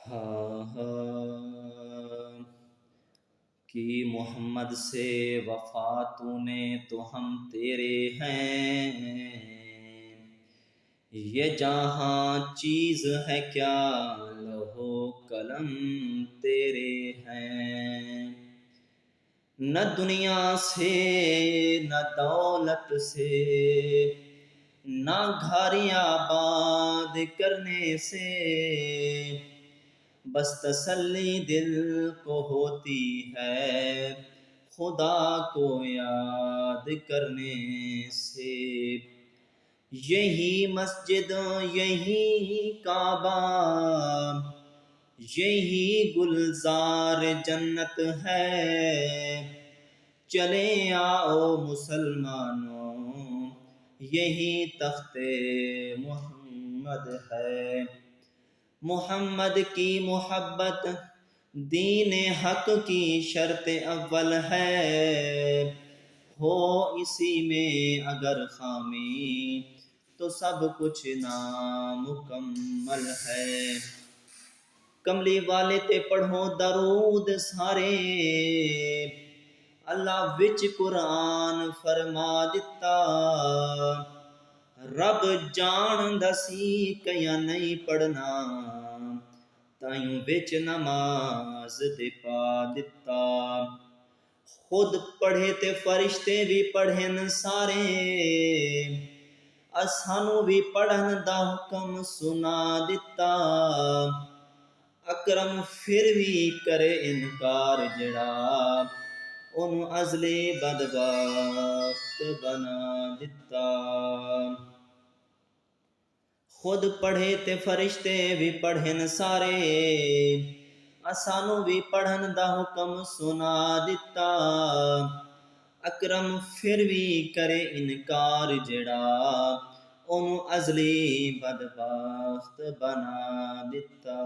ہاں ہاں کہ محمد سے وفا تو نے تو ہم تیرے ہیں، یہ جہاں چیز ہے کیا لوح و قلم تیرے ہیں۔ نہ دنیا سے نہ دولت سے نہ گھر آباد کرنے سے، بس تسلی دل کو ہوتی ہے خدا کو یاد کرنے سے۔ یہی مسجد یہی کعبہ یہی گلزار جنت ہے، چلے آؤ مسلمانوں یہی تخت محمد ہے۔ محمد کی محبت دین حق کی شرط اول ہے، ہو اسی میں اگر خامی تو سب کچھ نامکمل ہے۔ کملی والے تے پڑھو درود سارے، اللہ وچ قرآن فرما دتا، رب جان دسی کیا نہیں پڑھنا، تائیوں وچ نماز دے پا دتا۔ خود پڑھے تے فرشتے بھی پڑھن سارے، اسانوں بھی پڑھن دا حکم سنا دتا، اکرم پھر بھی کرے انکار جڑا، انہوں ازلی بدبخت بنا دتا۔ خود پڑھے تے فرشتے بھی پڑھن سارے، اسانوں بھی پڑھن دا حکم سنا دتا، اکرم پھر بھی کرے انکار جڑا، انہوں ازلی بدبخت بنا دتا۔